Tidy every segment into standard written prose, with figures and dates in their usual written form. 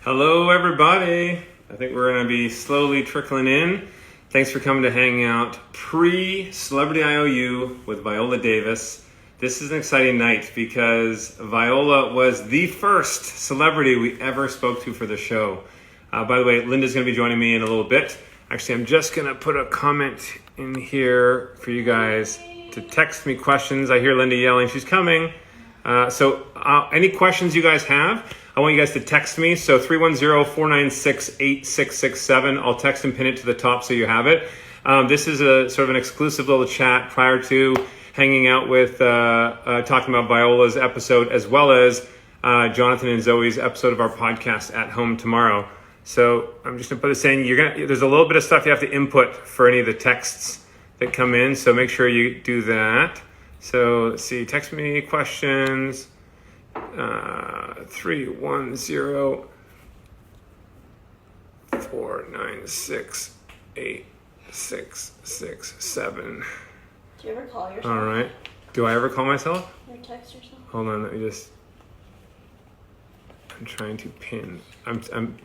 Hello, everybody. I think we're going to be slowly trickling in. Thanks for coming to hang out pre-Celebrity IOU with Viola Davis. This is an exciting night because Viola was the first celebrity we ever spoke to for the show. By the way, Linda's going to be joining me in a little bit. Actually, I'm just going to put a comment in here for you guys to text me questions. I hear Linda yelling, she's coming. So any questions you guys have, I want you guys to text me. So 310-496-8667. I'll text and pin it to the top so you have it. This is a sort of an exclusive little chat prior to hanging out with, talking about Viola's episode, as well as Jonathan and Zoe's episode of our podcast At Home tomorrow. So I'm just gonna put this in. There's a little bit of stuff you have to input for any of the texts that come in. So make sure you do that. So let's see, text me questions, 310-496-8667. Do you ever call yourself? All right. Do I ever call myself? Or text yourself? Hold on, I'm trying to pin. I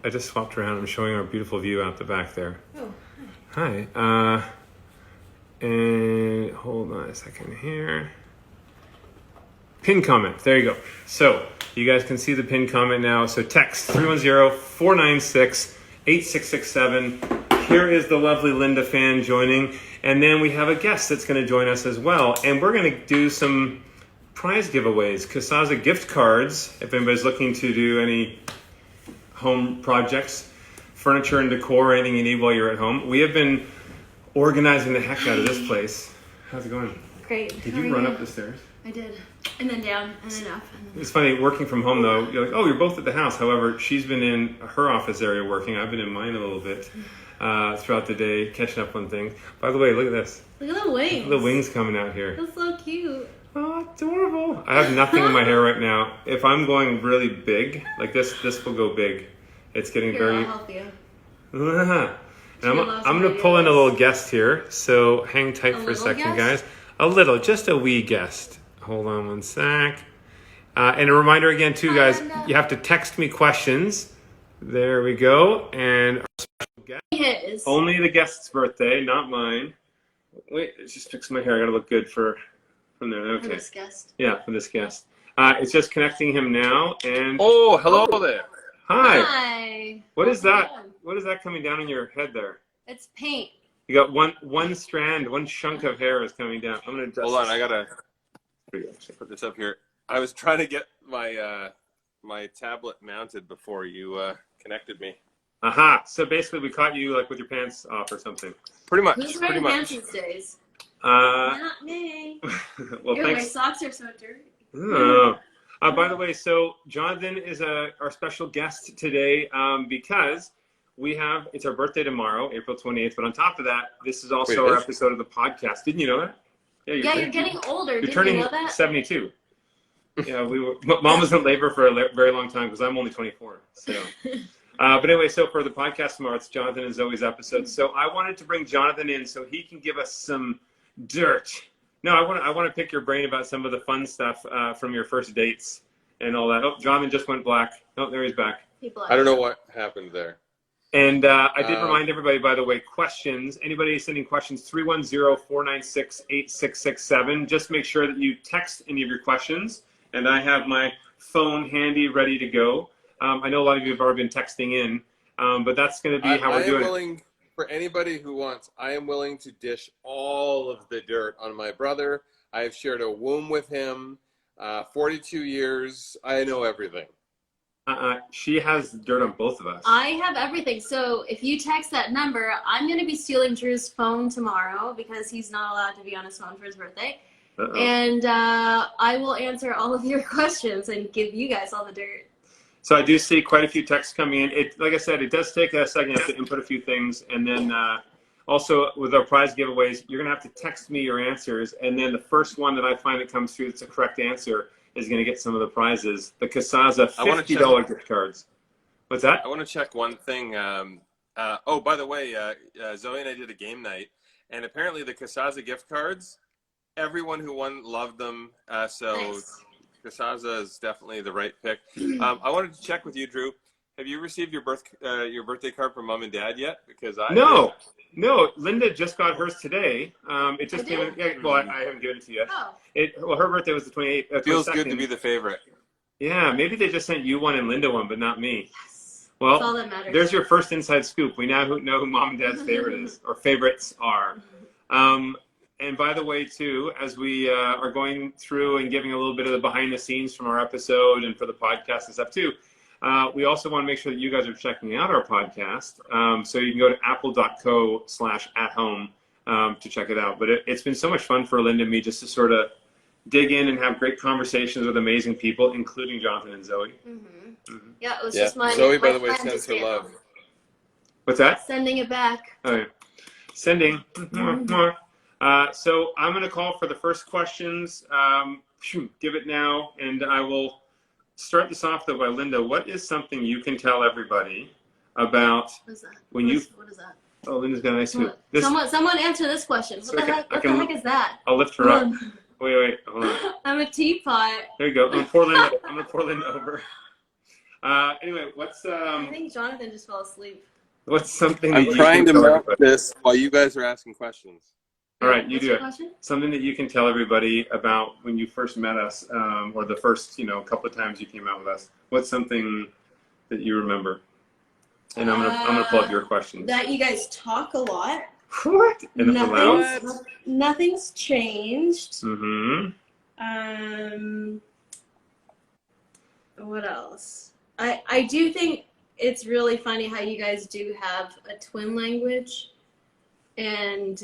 just swapped around. I'm showing our beautiful view out the back there. Oh, hi. And hold on a second here. Pin comment. There you go. So you guys can see the pin comment now. So text 310-496-8667. Here is the lovely Linda Phan joining. And then we have a guest that's going to join us as well. And we're going to do some prize giveaways. Casaza gift cards, if anybody's looking to do any home projects, furniture and decor, anything you need while you're at home. We have been organizing the heck out of this place. How's it going? great. Did you run up the stairs? I did. And then down, and then up. And then It's funny, working from home though, you're like, oh, you're both at the house. However, she's been in her office area working. I've been in mine a little bit throughout the day, catching up on things. By the way, look at this. Look at the wings. Look at the wings coming out here. That's so cute. Oh, adorable. I have nothing in my hair right now. If I'm going really big, like this will go big. It's getting Here, very... I'll help you. And I'm going to pull in a little guest here, so hang tight for a second, guest? guys. A little, just a wee guest. Hold on one sec. And a reminder again, too, guys, you have to text me questions. There we go. And our special guest, only the guest's birthday, not mine. Wait, it's just fixing my hair. I got to look good from there. Okay. For this guest. Yeah, for this guest. It's just connecting him now. And oh, hello there. Hi. Hi. What is that? What is that coming down on your head there? It's paint. You got one strand, one chunk of hair is coming down. I'm gonna adjust. Hold on, I gotta put this up here. I was trying to get my my tablet mounted before you connected me. Aha! So basically, we caught you like with your pants off or something. Pretty much. Who's pretty wearing much. pants these days? Not me. Well, My thanks. socks are so dirty. Oh. By the way, so Jonathan is our special guest today because it's our birthday tomorrow, April 28th. But on top of that, this is also our episode of the podcast. Didn't you know that? Yeah, you're getting older. You're Didn't turning you know that? 72. Yeah, Mom was in labor for a very long time because I'm only 24. So, but anyway, so for the podcast tomorrow, it's Jonathan and Zoe's episode. So I wanted to bring Jonathan in so he can give us some dirt. No, I want to pick your brain about some of the fun stuff from your first dates and all that. Oh, Jonathan just went black. Oh, there he's back. I don't know what happened there. And I did remind everybody, by the way, questions. Anybody sending questions, 310-496-8667. Just make sure that you text any of your questions. And I have my phone handy, ready to go. I know a lot of you have already been texting in, but that's going to be how we're doing it. For anybody who wants, I am willing to dish all of the dirt on my brother. I have shared a womb with him, 42 years. I know everything. She has dirt on both of us. I have everything. So if you text that number, I'm going to be stealing Drew's phone tomorrow because he's not allowed to be on his phone for his birthday. And I will answer all of your questions and give you guys all the dirt. So I do see quite a few texts coming in. Like I said, it does take a second. You have to input a few things. And then also with our prize giveaways, you're going to have to text me your answers. And then the first one that I find that comes through that's a correct answer is going to get some of the prizes. The Casaza $50 gift cards. What's that? I want to check one thing. Oh, by the way, Zoe and I did a game night. And apparently the Casaza gift cards, everyone who won loved them. So nice. Casaza is definitely the right pick. I wanted to check with you, Drew. Have you received your birthday card from Mom and Dad yet? Because I No. No, Linda just got hers today. It just came in. did? Yeah, well, I haven't given it to you yet. Oh. Well, her birthday was the 28th. Feels 22nd. good to be the favorite. Yeah, maybe they just sent you one and Linda one, but not me. Yes. Well, That's all that matters. there's your first inside scoop. We now know who Mom and Dad's favorite is, or favorites are. And by the way, too, as we are going through and giving a little bit of the behind the scenes from our episode and for the podcast and stuff, too, we also want to make sure that you guys are checking out our podcast. So you can go to apple.co/athome to check it out. But it's been so much fun for Linda and me just to sort of dig in and have great conversations with amazing people, including Jonathan and Zoe. Yeah, it was just my Zoe, by my the way, friend to sends her stay at love. home. What's that? Sending it back. Oh, yeah. Sending. More. So I'm going to call for the first questions. Give it now, and I will start this off, though, by Linda. What is something you can tell everybody about What is that? when What is that? Oh, Linda's got a nice hoop. Someone answer this question. What the heck is that? I'll lift her up. Wait, hold on. I'm a teapot. There you go. I'm gonna pour Linda over. Anyway, what's I think Jonathan just fell asleep. what's something that I'm you trying can to tell mount everybody? this while you guys are asking questions. All right, you What's do your it. question? Something that you can tell everybody about when you first met us, or the first, couple of times you came out with us. What's something that you remember? And I'm gonna pull up your questions. That you guys talk a lot. What? And it's allowed? Nothing's changed. Mm-hmm. What else? I do think it's really funny how you guys do have a twin language, and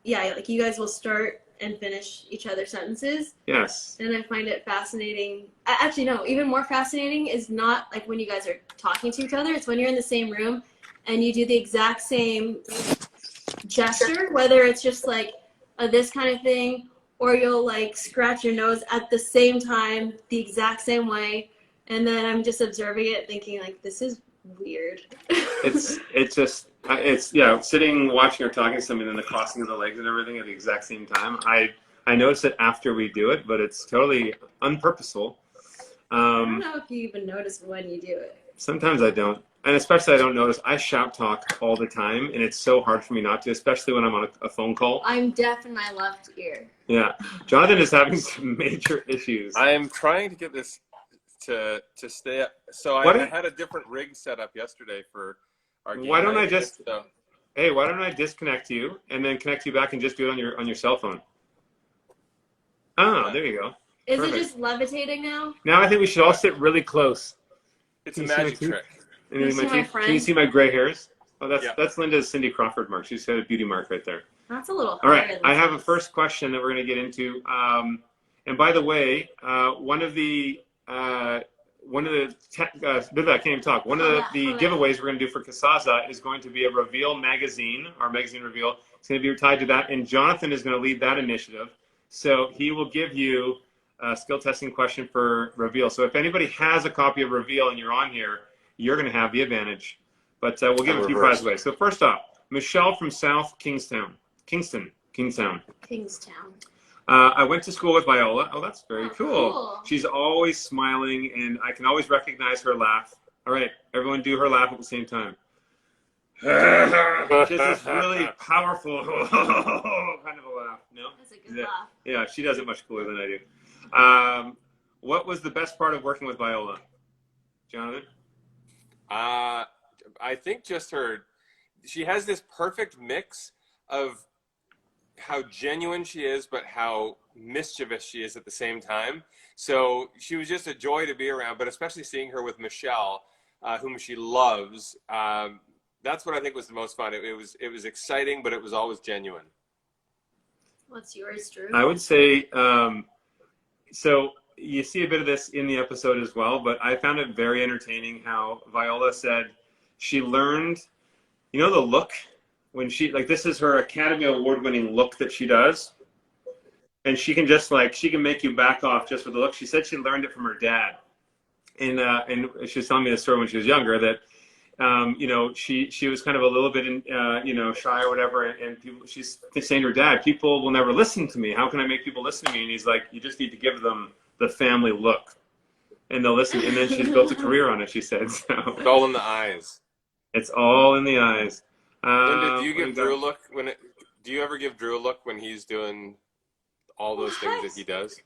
like you guys will start and finish each other's sentences. Yes. And I find it fascinating. Actually, no, even more fascinating is not like when you guys are talking to each other. It's when you're in the same room and you do the exact same gesture, whether it's just like this kind of thing, or you'll like scratch your nose at the same time, the exact same way. And then I'm just observing it thinking like, this is weird. It's sitting, watching or talking to somebody, and the crossing of the legs and everything at the exact same time. I notice it after we do it, but it's totally unpurposeful. I don't know if you even notice when you do it. Sometimes I don't. And especially I don't notice. I shout talk all the time, and it's so hard for me not to, especially when I'm on a phone call. I'm deaf in my left ear. Yeah. Jonathan is having some major issues. I am trying to get this to stay up. So I had a different rig set up yesterday for our game. Why don't I why don't I disconnect you and then connect you back and just do it on your cell phone? Oh, there you go. Is Perfect. it just levitating now? Now I think we should all sit really close. It's a magic trick. Can you see my gray hairs? Oh, that's Linda's Cindy Crawford mark. She's got a beauty mark right there. That's a little All right, I have a first question that we're going to get into. And by the way, one of the giveaways we're going to do for Casaza is going to be a reveal magazine, our magazine reveal. It's going to be tied to that, and Jonathan is going to lead that initiative. So he will give you a skill testing question for reveal. So if anybody has a copy of reveal and you're on here, you're going to have the advantage. But we'll give a few prizes away. So first off, Michelle from South Kingstown. I went to school with Viola. Oh, that's very cool. She's always smiling, and I can always recognize her laugh. All right, everyone do her laugh at the same time. Just this really powerful kind of a laugh. No? That's a good laugh. Yeah, she does it much cooler than I do. What was the best part of working with Viola? Jonathan? I think just she has this perfect mix of how genuine she is, but how mischievous she is at the same time. So she was just a joy to be around, but especially seeing her with Michelle, whom she loves. That's what I think was the most fun. It was exciting, but it was always genuine. What's yours, Drew? I would say, so you see a bit of this in the episode as well, but I found it very entertaining how Viola said she learned, the look when this is her Academy Award-winning look that she does. And she can just she can make you back off just with the look. She said she learned it from her dad. And she was telling me the story when she was younger that, she was kind of a little bit, shy or whatever. And she's saying to her dad, people will never listen to me. How can I make people listen to me? And he's like, you just need to give them the family look. and they'll listen. And then she's built a career on it, she said. So It's all in the eyes. it's all in the eyes. Linda, do you give Drew a look do you ever give Drew a look when he's doing all those things that he does?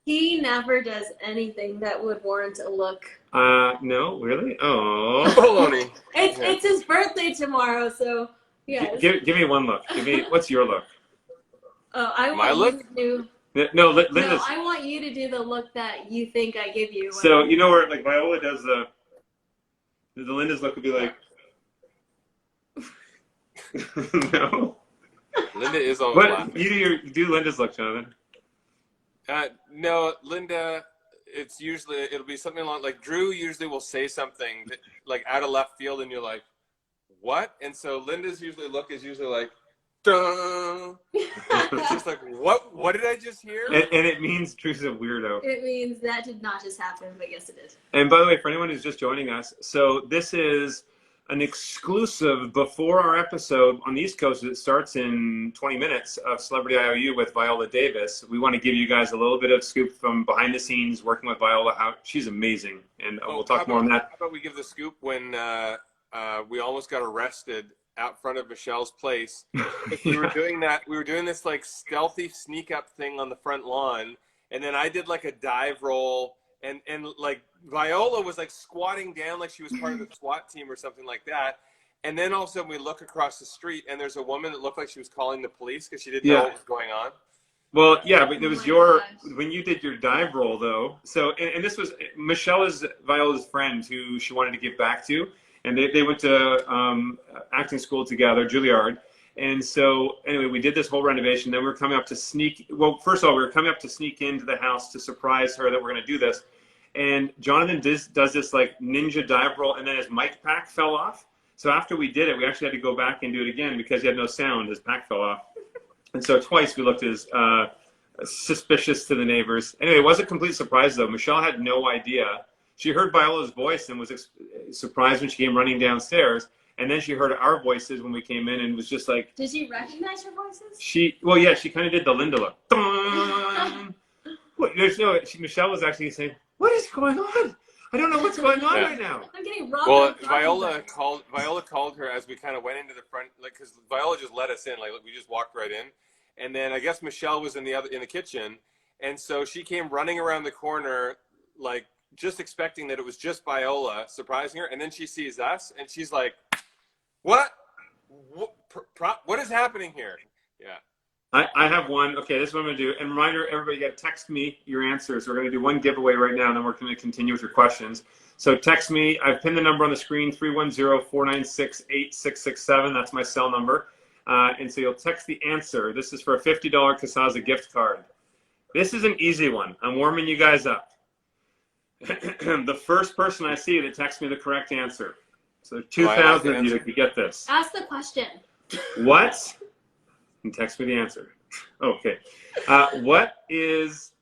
He never does anything that would warrant a look. No, really? Oh. Baloney. It's his birthday tomorrow, so yes. Give me one look. What's your look? Oh, I My want look? you to do. No, Linda's. No, I want you to do the look that you think I give you. So you know where like Viola does the Linda's look would be like. No. Linda is always What laughing. you do Linda's look, Jonathan? No, Linda. It'll be something along like Drew usually will say something that, like out of left field, and you're like, what? And so Linda's look is usually like, duh. It's just like, what did I just hear? And it means Drew's a weirdo. It means that did not just happen, but yes, it did. And by the way, for anyone who's just joining us, so this is an exclusive before our episode on the East Coast. It starts in 20 minutes of Celebrity IOU with Viola Davis. We want to give you guys a little bit of scoop from behind the scenes working with Viola. How she's amazing, and we'll talk more on that. How about we give the scoop when we almost got arrested out front of Michelle's place. We were doing this like stealthy sneak up thing on the front lawn, and then I did like a dive roll, and like Viola was like squatting down like she was part of the SWAT team or something like that. And then all of a sudden we look across the street and there's a woman that looked like she was calling the police because she didn't know what was going on. Well, yeah, but it was when you did your dive roll though. So, and this was, Michelle is Viola's friend who she wanted to give back to. And they went to acting school together, Juilliard. And so anyway, we did this whole renovation. Then we were coming up to first of all, we were coming up to sneak into the house to surprise her that we're going to do this. And Jonathan does this like ninja dive roll, and then his mic pack fell off. So after we did it, we actually had to go back and do it again because he had no sound. His pack fell off. And so twice we looked as suspicious to the neighbors. Anyway, it was a complete surprise though. Michelle had no idea. She heard Viola's voice and was surprised when she came running downstairs. And then she heard our voices when we came in and was just like... Did she recognize your voices? She kind of did the Linda look. Michelle was actually saying, what is going on? I don't know what's going on right now. I'm getting robbed. Well, Viola called her as we kind of went into the front, like, because Viola just let us in, like we just walked right in, and then I guess Michelle was in the kitchen, and so she came running around the corner, like just expecting that it was just Viola surprising her, and then she sees us, and she's like, "What is happening here?" Yeah. I have one. Okay, this is what I'm going to do. And reminder, everybody, you got to text me your answers. We're going to do one giveaway right now, and then we're going to continue with your questions. So text me. I've pinned the number on the screen, 310-496-8667. That's my cell number. And so you'll text the answer. This is for a $50 Casaza gift card. This is an easy one. I'm warming you guys up. The first person I see that texts me the correct answer. So 2,000 of you that could get this. Ask the question. What? And text me the answer. Okay. What is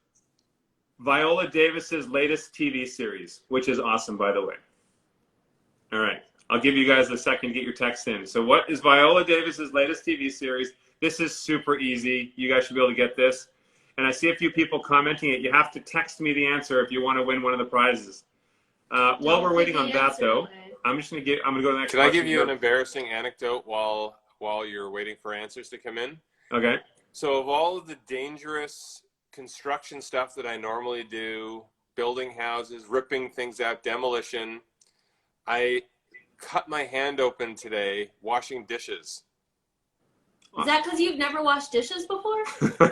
Viola Davis's latest TV series? Which is awesome, by the way. All right. I'll give you guys a second to get your text in. So what is Viola Davis's latest TV series? This is super easy. You guys should be able to get this. And I see a few people commenting it. You have to text me the answer if you want to win one of the prizes. While we're waiting on that, though, I'm going to go to the next question. Can I give you an embarrassing anecdote while you're waiting for answers to come in? Okay. So of all of the dangerous construction stuff that I normally do, building houses, ripping things out, demolition, I cut my hand open today washing dishes. Is that because you've never washed dishes before?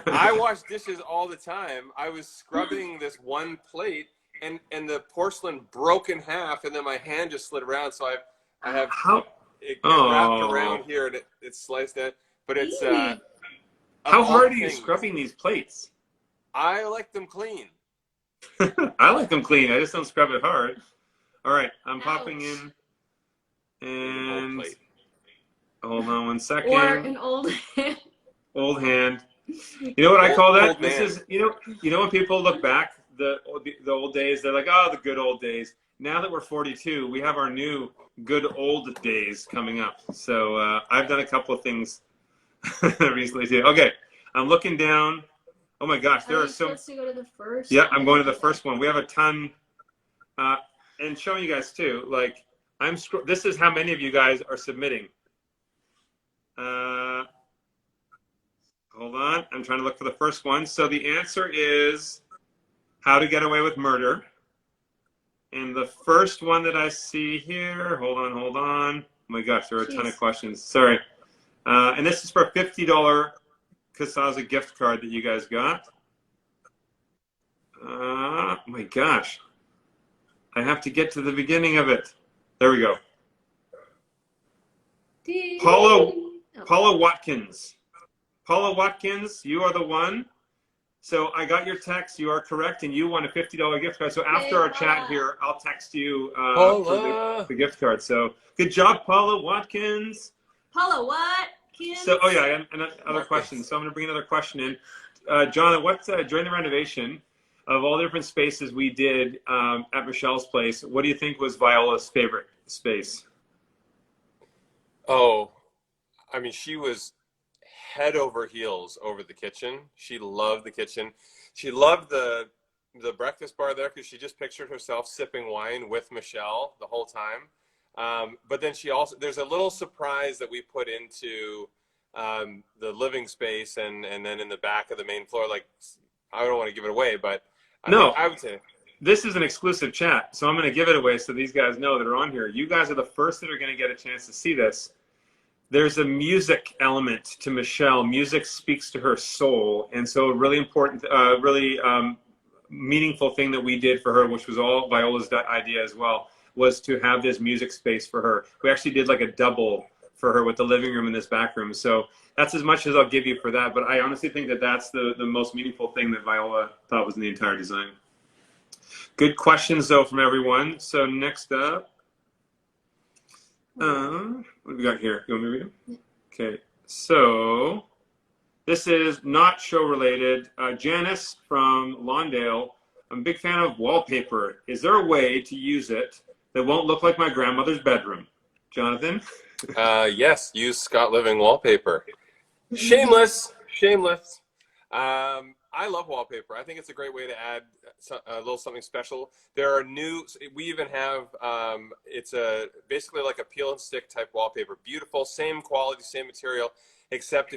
I wash dishes all the time. I was scrubbing this one plate and the porcelain broke in half, and then my hand just slid around. So I have it wrapped around here, and it's sliced in. But it's how hard are you scrubbing these plates? I like them clean. I like them clean. I just don't scrub it hard. All right, I'm popping in, and hold on one second. Or an old hand. Old hand. You know what I call that? This is you know when people look back the old days, they're like, oh, the good old days. Now that we're 42, we have our new good old days coming up. So I've done a couple of things recently too. Okay, I'm looking down. Oh my gosh, there are so. Supposed to go to the first. Yeah, I'm going to the first one. We have a ton And showing you guys too, like this is how many of you guys are submitting. Hold on, I'm trying to look for the first one. So the answer is How to Get Away with Murder. And the first one that I see here, hold on. Oh my gosh, there are a ton of questions. Sorry. And this is for a $50 Casaza gift card that you guys got. Oh my gosh. I have to get to the beginning of it. There we go. Paula Watkins. Paula Watkins, you are the one. So I got your text. You are correct, and you won a $50 gift card. So after our chat here, I'll text you for the gift card. So good job, Paula Watkins. Paula Watkins. So, and other questions. So I'm going to bring another question in. John, during the renovation of all the different spaces we did at Michelle's place, what do you think was Viola's favorite space? Oh, I mean, she was head over heels over the kitchen. She loved the kitchen. She loved the breakfast bar there because she just pictured herself sipping wine with Michelle the whole time. But then there's a little surprise that we put into the living space and then in the back of the main floor. Like, I don't want to give it away, but I would say this is an exclusive chat, so I'm going to give it away so these guys know that are on here. You guys are the first that are going to get a chance to see this. There's a music element to Michelle. Music speaks to her soul, and so a really important, meaningful thing that we did for her, which was all Viola's idea as well, was to have this music space for her. We actually did like a double for her with the living room and this back room. So that's as much as I'll give you for that. But I honestly think that that's the most meaningful thing that Viola thought was in the entire design. Good questions, though, from everyone. So next up, what do we got here? You want me to read them? Okay. So this is not show related. Janice from Lawndale. I'm a big fan of wallpaper. Is there a way to use it that won't look like my grandmother's bedroom? Jonathan? Yes, use Scott Living wallpaper. Shameless. I love wallpaper. I think it's a great way to add a little something special. There are we even have, it's basically like a peel and stick type wallpaper. Beautiful, same quality, same material, except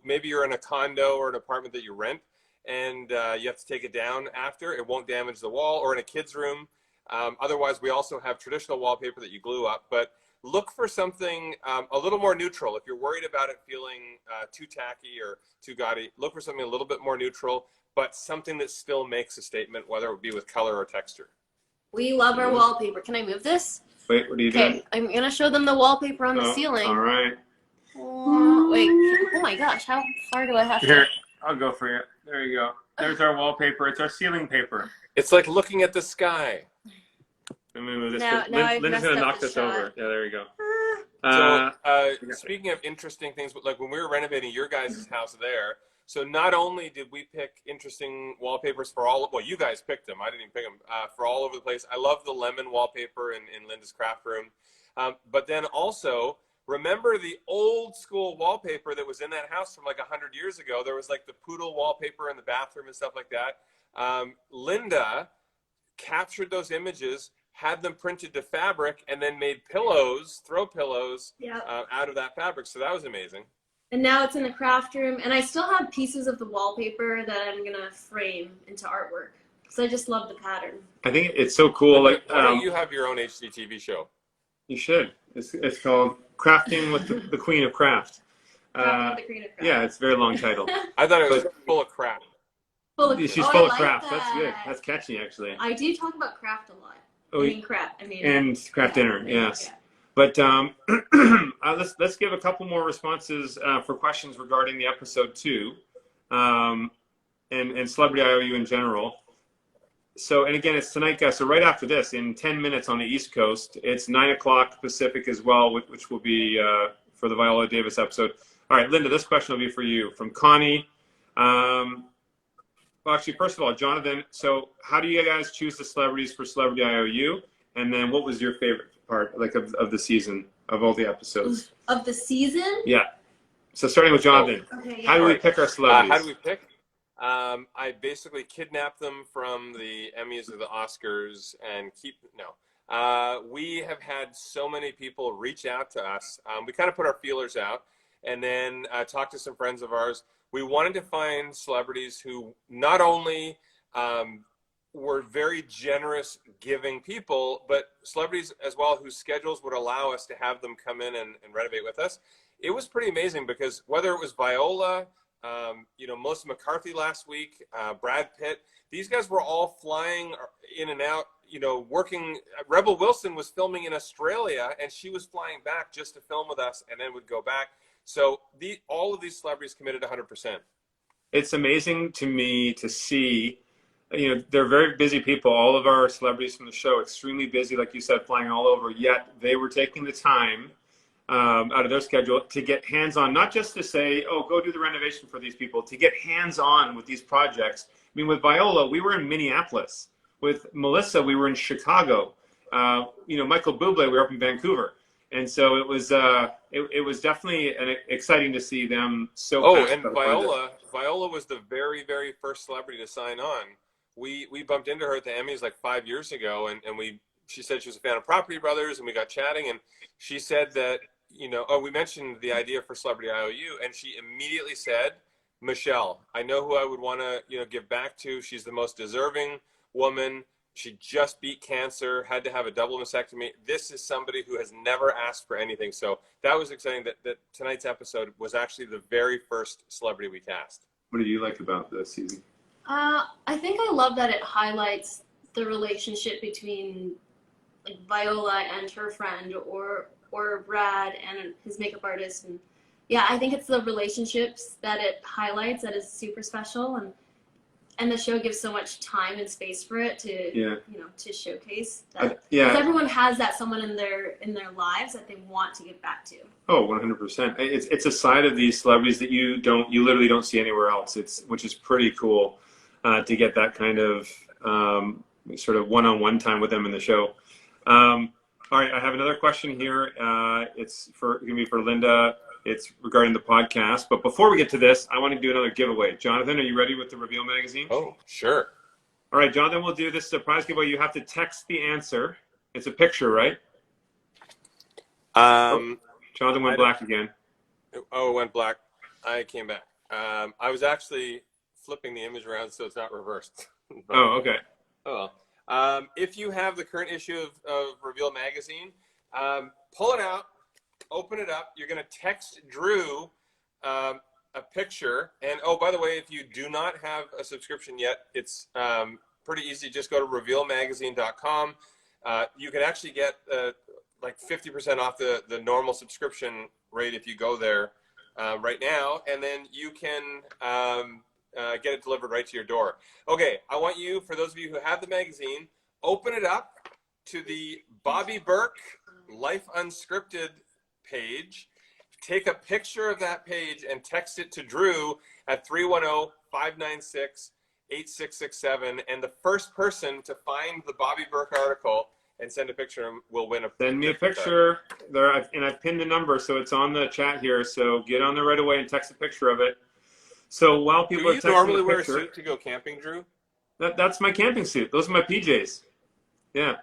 maybe you're in a condo or an apartment that you rent and you have to take it down after, it won't damage the wall, or in a kid's room. Otherwise, we also have traditional wallpaper that you glue up, but look for something a little more neutral. If you're worried about it feeling too tacky or too gaudy, look for something a little bit more neutral, but something that still makes a statement, whether it be with color or texture. We love our wallpaper. Can I move this? Wait, what are you doing? Okay, I'm going to show them the wallpaper on the ceiling. All right. Wait, oh my gosh, how far do I have to? Here, I'll go for you. There you go. There's our wallpaper. It's our ceiling paper. It's like looking at the sky. Let me move this. Linda's going to knock this over. Yeah, there you go. So, speaking of interesting things, like when we were renovating your guys' house there, so not only did we pick interesting wallpapers for you guys picked them. I didn't even pick them for all over the place. I love the lemon wallpaper in Linda's craft room. But then also, remember the old school wallpaper that was in that house from like 100 years ago? There was like the poodle wallpaper in the bathroom and stuff like that. Linda captured those images, had them printed to fabric, and then made throw pillows out of that fabric. So that was amazing. And now it's in the craft room, and I still have pieces of the wallpaper that I'm gonna frame into artwork because I just love the pattern. I think it's so cool. Like, why don't you have your own HGTV show? You should. It's called Crafting with the Queen of Craft. Crafting with the Queen of Craft. Yeah, it's a very long title. I thought it was full of crap. She's full of craft. That's good. That's catchy, actually. I do talk about craft a lot. And craft dinner, yes. Yeah. But let's give a couple more responses for questions regarding the episode 2 and Celebrity IOU in general. So, and again, it's tonight, guys. So right after this, in 10 minutes on the East Coast, it's 9 o'clock Pacific as well, which will be for the Viola Davis episode. All right, Linda, this question will be for you from Connie. Well, actually, first of all, Jonathan, so how do you guys choose the celebrities for Celebrity IOU? And then what was your favorite part, like, of the season, of all the episodes? Of the season? Yeah. So starting with Jonathan, how do we pick our celebrities? How do we pick? I basically kidnapped them from the Emmys or the Oscars and we have had so many people reach out to us. We kind of put our feelers out and then talked to some friends of ours. We wanted to find celebrities who not only were very generous, giving people, but celebrities as well whose schedules would allow us to have them come in and renovate with us. It was pretty amazing because whether it was Viola, Melissa McCarthy last week, Brad Pitt, these guys were all flying in and out, working. Rebel Wilson was filming in Australia and she was flying back just to film with us and then would go back. So all of these celebrities committed 100%. It's amazing to me to see, they're very busy people. All of our celebrities from the show, extremely busy, like you said, flying all over, yet they were taking the time out of their schedule to get hands-on, not just to say, oh, go do the renovation for these people, to get hands-on with these projects. I mean, with Viola, we were in Minneapolis. With Melissa, we were in Chicago. Michael Bublé, we were up in Vancouver. And so it was definitely exciting to see them so. Oh, and Viola was the very, very first celebrity to sign on. We bumped into her at the Emmys like 5 years ago, and she said she was a fan of Property Brothers, and we got chatting, and she said that we mentioned the idea for Celebrity IOU, and she immediately said, Michelle, I know who I would want to give back to. She's the most deserving woman. She just beat cancer, had to have a double mastectomy. This is somebody who has never asked for anything. So that was exciting that tonight's episode was actually the very first celebrity we cast. What did you like about this season? I think I love that it highlights the relationship between like Viola and her friend or Brad and his makeup artist. And yeah, I think it's the relationships that it highlights that is super special. And the show gives so much time and space for it to, to showcase that. Because everyone has that someone in their lives that they want to give back to. Oh, 100%. It's a side of these celebrities that you literally don't see anywhere else. Which is pretty cool to get that kind of sort of one-on-one time with them in the show. All right, I have another question here. It's going to be for Linda. It's regarding the podcast. But before we get to this, I want to do another giveaway. Jonathan, are you ready with the Reveal magazine? Oh, sure. All right, Jonathan, we'll do this surprise giveaway. You have to text the answer. It's a picture, right? Jonathan went black again. Oh, it went black. I came back. I was actually flipping the image around so it's not reversed. Oh, okay. Oh, well. If you have the current issue of Reveal magazine, pull it out. Open it up. You're going to text Drew a picture. And, oh, by the way, if you do not have a subscription yet, it's pretty easy. Just go to revealmagazine.com. You can actually get like 50% off the normal subscription rate if you go there right now. And then you can get it delivered right to your door. Okay, I want you, for those of you who have the magazine, open it up to the Bobby Burke Life Unscripted page, take a picture of that page and text it to Drew at 310-596-8667, and the first person to find the Bobby Burke article and send a picture will win a Send me a picture there, and I've pinned the number so it's on the chat here, so get on there right away and text a picture of it. So while people are texting, do you normally wear a suit to go camping, Drew? That's my camping suit. Those are my PJs. Yeah.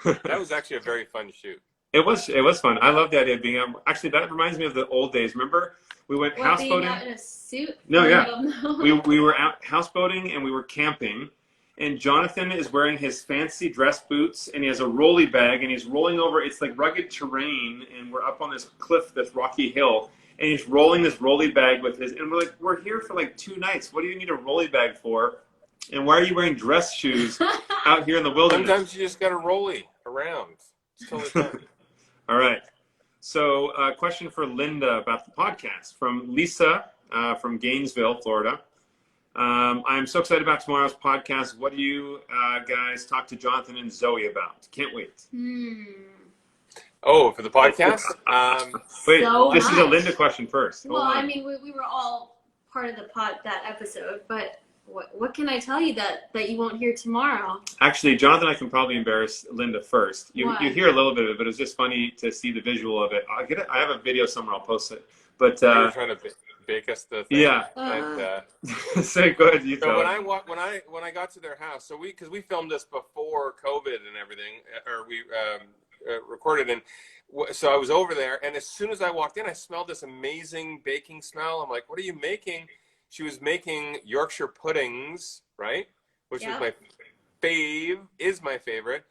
That was actually a very fun shoot. It was fun. I love the idea of being out. Actually, that reminds me of the old days. Remember, we went houseboating. Being out in a suit? No, yeah. We were out houseboating and we were camping. And Jonathan is wearing his fancy dress boots and he has a rolly bag and he's rolling over. It's like rugged terrain and we're up on this cliff, this rocky hill. And he's rolling this rolly bag with his. And we're like, we're here for like 2 nights. What do you need a rolly bag for? And why are you wearing dress shoes out here in the wilderness? Sometimes you just got to rolly around. It's totally fun. All right. So a question for Linda about the podcast from Lisa from Gainesville, Florida. I'm so excited about tomorrow's podcast. What do you guys talk to Jonathan and Zooey about? Can't wait. Oh, for the podcast? Wait, so this is a Linda question first. Well, I mean, we were all part of that episode, but what can I tell you that you won't hear tomorrow? Actually, Jonathan, I can probably embarrass Linda first. You hear a little bit of it, but it's just funny to see the visual of it. I have a video somewhere. I'll post it. But you're trying to bake us the thing. Yeah. And, so go ahead, you so tell. when I got to their house, so because we filmed this before COVID and everything, or we recorded, and so I was over there, and as soon as I walked in, I smelled this amazing baking smell. I'm like, "What are you making?" She was making Yorkshire puddings, right? Which was my is my favorite.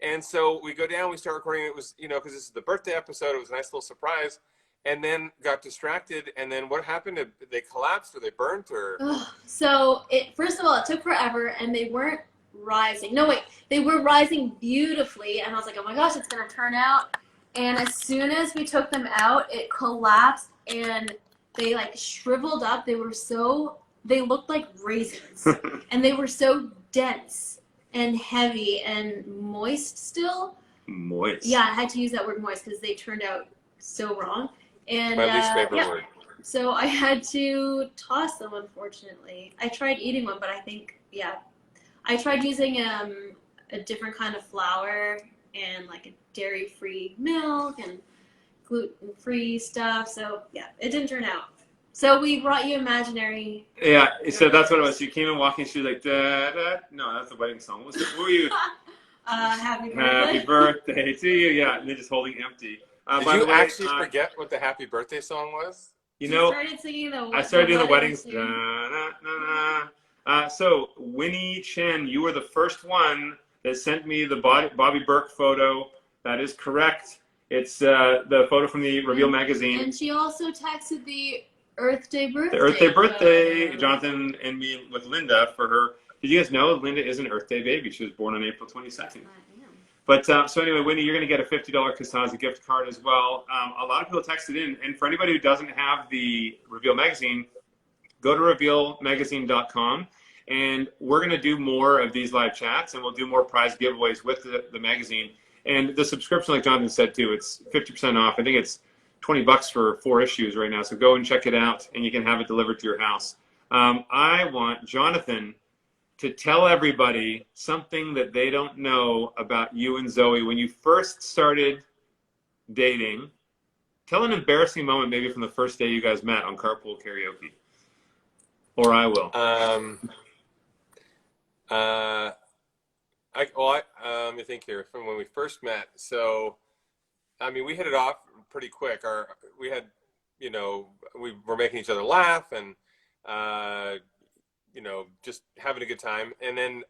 And so we go down, we start recording. It was, because this is the birthday episode, it was a nice little surprise. And then got distracted. And then what happened? They collapsed, or they burnt, or? So first of all, it took forever, and they weren't rising. No, wait, they were rising beautifully. And I was like, oh my gosh, it's going to turn out. And as soon as we took them out, it collapsed, and they like shriveled up. They looked like raisins, and they were so dense and heavy and moist still. Moist. Yeah, I had to use that word moist because they turned out so wrong. And my least favorite word. So I had to toss them, unfortunately. I tried eating one, but I think, I tried using a different kind of flour and like a dairy-free milk and gluten-free stuff. So yeah, it didn't turn out. So we brought you imaginary. Yeah, so that's what it was. You came in walking, she was like, da, da. No, that's the wedding song. What were you? Happy birthday. Happy birthday to you. Yeah, and they're just holding empty. Did you actually forget what the happy birthday song was? Started singing I started doing the weddings. Da, da, da, da. So Winnie Chen, you were the first one that sent me the Bobby Burke photo. That is correct. It's the photo from the Reveal magazine. And she also texted the Earth Day birthday. The Earth Day birthday. Jonathan and me with Linda for her. Did you guys know Linda is an Earth Day baby? She was born on April 22nd. But so anyway, Winnie, you're going to get a $50 Casaza gift card as well. A lot of people texted in. And for anybody who doesn't have the Reveal magazine, go to revealmagazine.com. And we're going to do more of these live chats, and we'll do more prize giveaways with the magazine. And the subscription, like Jonathan said too, it's 50% off. I think it's $20 for 4 issues right now. So go and check it out, and you can have it delivered to your house. I want Jonathan to tell everybody something that they don't know about you and Zooey. When you first started dating, tell an embarrassing moment maybe from the first day you guys met on Carpool Karaoke. Or I will. Let me think here. From when we first met, so I mean, we hit it off pretty quick. We had, we were making each other laugh, and just having a good time. And then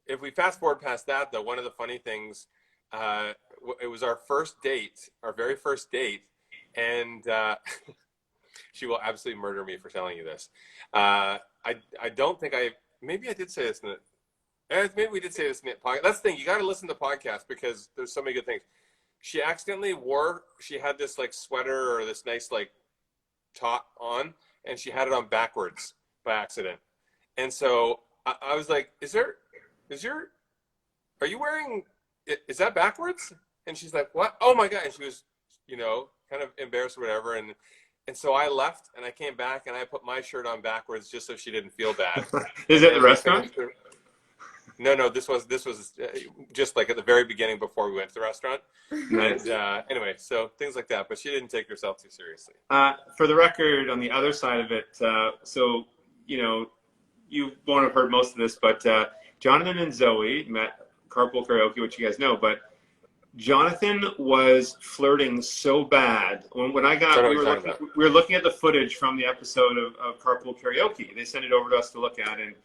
if we fast forward past that, though, one of the funny things, it was our very first date, and she will absolutely murder me for telling you this. I don't think maybe I did say this maybe we did say this in the podcast. That's the thing. You got to listen to the podcast because there's so many good things. She accidentally she had this like sweater or this nice like top on, and she had it on backwards by accident. And so I was like, are you wearing, is that backwards? And she's like, what? Oh my God. And she was, kind of embarrassed or whatever. And so I left, and I came back, and I put my shirt on backwards just so she didn't feel bad. Is it the restaurant? No, this was just like at the very beginning before we went to the restaurant. Nice. And anyway, so things like that. But she didn't take herself too seriously. For the record, on the other side of it, you won't have heard most of this, but Jonathan and Zooey met Carpool Karaoke, which you guys know, but Jonathan was flirting so bad. When I got, we were looking at the footage from the episode of Carpool Karaoke. They sent it over to us to look at, and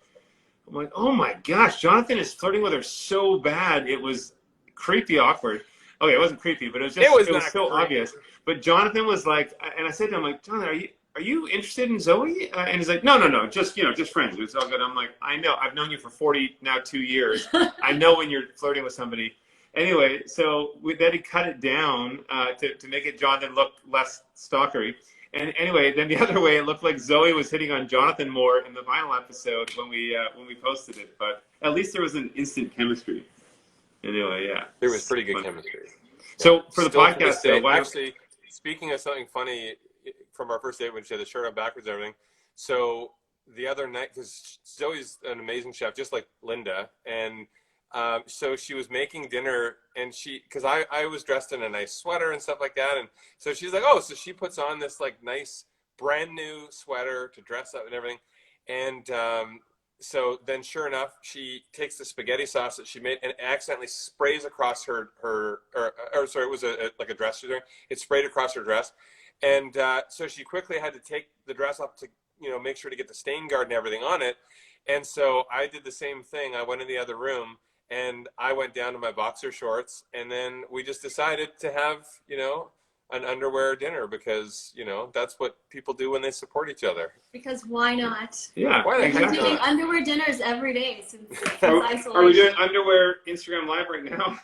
I'm like, oh my gosh, Jonathan is flirting with her so bad. It was creepy, awkward. Okay, it wasn't creepy, but it was so obvious. But Jonathan was like, and I said to him, like, Jonathan, are you interested in Zooey? And he's like, no, just friends. It's all good. I'm like, I know. I've known you for 2 years. I know when you're flirting with somebody. Anyway, so then he cut it down to make it Jonathan look less stalkery. And anyway, then the other way, it looked like Zooey was hitting on Jonathan more in the final episode when we posted it. But at least there was an instant chemistry. Anyway, yeah. There was pretty good chemistry. So for the podcast, actually, speaking of something funny from our first date when she had the shirt on backwards and everything. So the other night, because Zooey's an amazing chef, just like Linda, and so she was making dinner, and because I was dressed in a nice sweater and stuff like that, and so she's like, oh, so she puts on this like nice brand new sweater to dress up and everything. And so then sure enough, she takes the spaghetti sauce that she made and accidentally sprays across her sorry, it was like a dress she was wearing. It sprayed across her dress. And so she quickly had to take the dress off to, make sure to get the stain guard and everything on it. And so I did the same thing. I went in the other room and I went down to my boxer shorts, and then we just decided to have, an underwear dinner because, that's what people do when they support each other. Because why not? Yeah, why We've been doing underwear dinners every day since isolation. Are we doing underwear Instagram Live right now?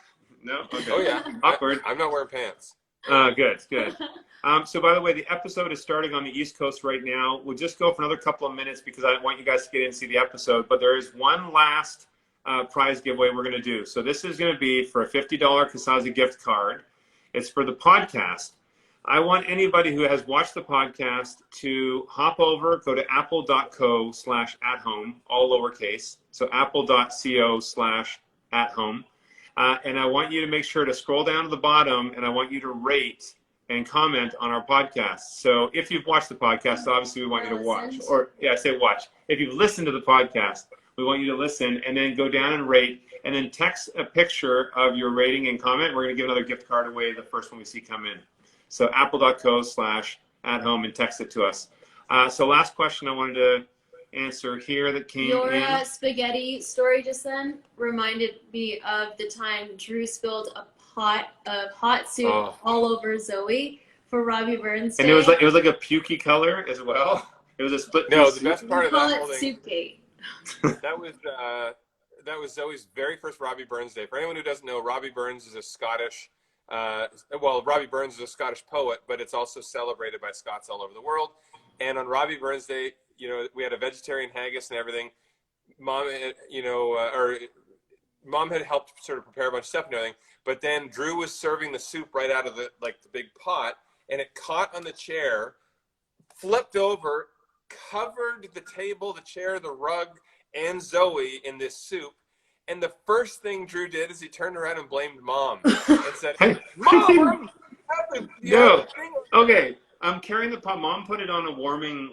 No? Okay. Oh, yeah. Awkward. I'm not wearing pants. Good. So by the way, the episode is starting on the East Coast right now. We'll just go for another couple of minutes because I want you guys to get in and see the episode. But there is one last prize giveaway we're going to do. So this is going to be for a $50 Kasazi gift card. It's for the podcast. I want anybody who has watched the podcast to hop over, go to apple.co/athome, all lowercase. So apple.co/athome. And I want you to make sure to scroll down to the bottom, and I want you to rate and comment on our podcast. So if you've watched the podcast, obviously we want you to watch. I say watch. If you've listened to the podcast, we want you to listen and then go down and rate and then text a picture of your rating and comment. We're going to give another gift card away, the first one we see come in. So apple.co/athome and text it to us. So last question I wanted to answer here that came in. Your spaghetti story just then reminded me of the time Drew spilled a pot of hot soup all over Zooey for Robbie Burns Day. And it was like a pukey color as well. It was a split. No, the best part of that call whole it thing. Soupgate. That was Zoe's very first Robbie Burns Day. For anyone who doesn't know, Robbie Burns is a Scottish. Robbie Burns is a Scottish poet, but it's also celebrated by Scots all over the world. And on Robbie Burns Day, we had a vegetarian haggis and everything. Mom had helped sort of prepare a bunch of stuff and everything. But then Drew was serving the soup right out of the big pot, and it caught on the chair, flipped over, covered the table, the chair, the rug, and Zooey in this soup. And the first thing Drew did is he turned around and blamed Mom and said, "Mom, no, okay." I'm carrying the pot. Mom put it on a warming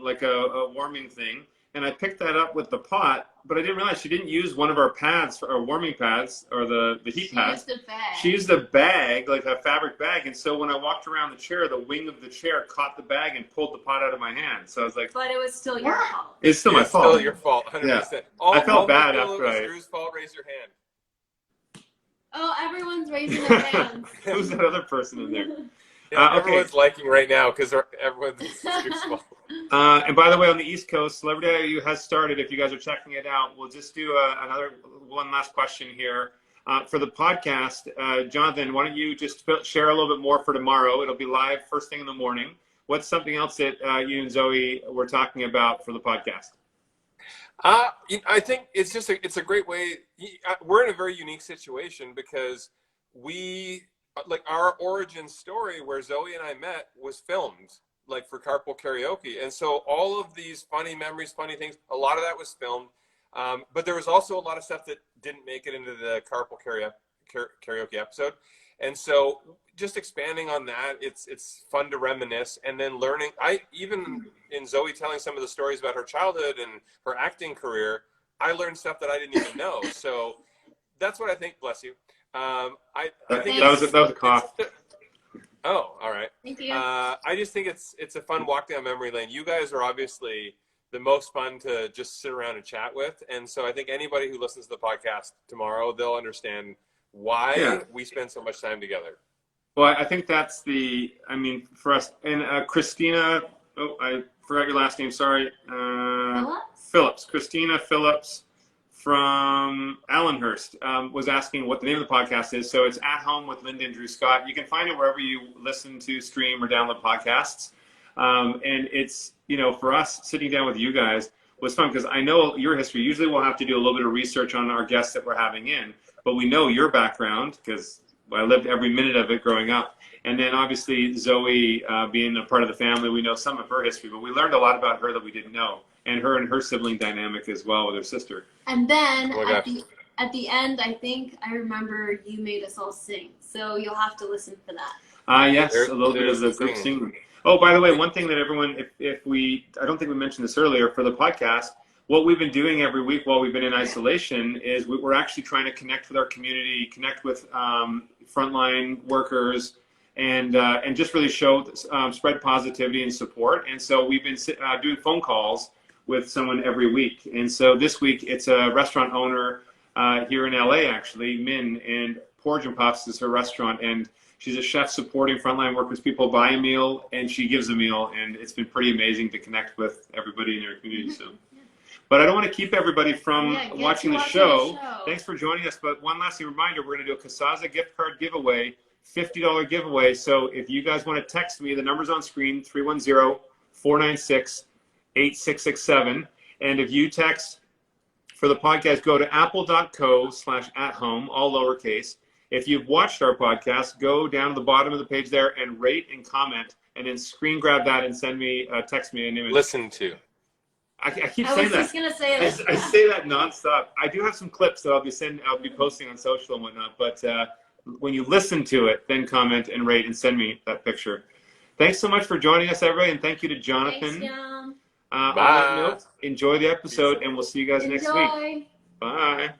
thing, and I picked that up with the pot, but I didn't realize she didn't use one of our pads, or warming pads, or the heat pads. She used the bag. She used the bag, like a fabric bag, and so when I walked around the chair, the wing of the chair caught the bag and pulled the pot out of my hand. So I was like, but it was still your fault. It's still my fault. It's still your fault, 100%. Yeah. I felt bad after it was Drew's fault. Raise your hand. Oh, everyone's raising their hands. Who's that other person in there? Yeah, everyone's liking right now because everyone's Drew's fault. And by the way, on the East Coast, Celebrity IOU has started. If you guys are checking it out, we'll just do one last question here. For the podcast, Jonathan, why don't you just share a little bit more for tomorrow? It'll be live first thing in the morning. What's something else that you and Zooey were talking about for the podcast? I think it's a great way. We're in a very unique situation because our origin story where Zooey and I met was filmed for Carpool Karaoke. And so all of these funny memories, funny things, a lot of that was filmed. But there was also a lot of stuff that didn't make it into the Carpool Karaoke episode. And so just expanding on that, it's fun to reminisce and then learning. Even in Zooey telling some of the stories about her childhood and her acting career, I learned stuff that I didn't even know. So that's what I think. Bless you. I think that was a cough. Oh, all right. Thank you. I just think it's a fun walk down memory lane. You guys are obviously the most fun to just sit around and chat with. And so I think anybody who listens to the podcast tomorrow, they'll understand why we spend so much time together. Well, I think that's for us. And Christina, I forgot your last name, sorry. Phillips. Christina Phillips from Allenhurst was asking what the name of the podcast is. So it's At Home with Linda and Drew Scott. You can find it wherever you listen to, stream, or download podcasts. And it's, for us, sitting down with you guys was fun because I know your history. Usually we'll have to do a little bit of research on our guests that we're having in, but we know your background because I lived every minute of it growing up. And then obviously Zooey being a part of the family, we know some of her history, but we learned a lot about her that we didn't know, and her sibling dynamic as well with her sister. And then at the end, I think I remember you made us all sing. So you'll have to listen for that. Yes, a little bit of the group singing. Oh, by the way, one thing that everyone, I don't think we mentioned this earlier for the podcast, what we've been doing every week while we've been in isolation is we're actually trying to connect with our community, connect with frontline workers, and just really spread positivity and support. And so we've been doing phone calls with someone every week. And so this week it's a restaurant owner here in LA, actually, Min, and Porridge and Puffs is her restaurant. And she's a chef supporting frontline workers. People buy a meal and she gives a meal. And it's been pretty amazing to connect with everybody in our community. So. But I don't want to keep everybody from watching the show. Thanks for joining us. But one last reminder, we're going to do a Casaza gift card giveaway, $50 giveaway. So if you guys want to text me, the number's on screen, 310-496-8667. And if you text for the podcast, go to apple.co/athome, all lowercase. If you've watched our podcast, go down to the bottom of the page there and rate and comment, and then screen grab that and send me, text me an image. Listen to. I keep saying that. I was just gonna say that. I say that nonstop. I do have some clips that I'll be posting on social and whatnot. But when you listen to it, then comment and rate and send me that picture. Thanks so much for joining us, everybody, and thank you to Jonathan. Thanks, Jan. On that note, enjoy the episode, and we'll see you guys next week. Bye.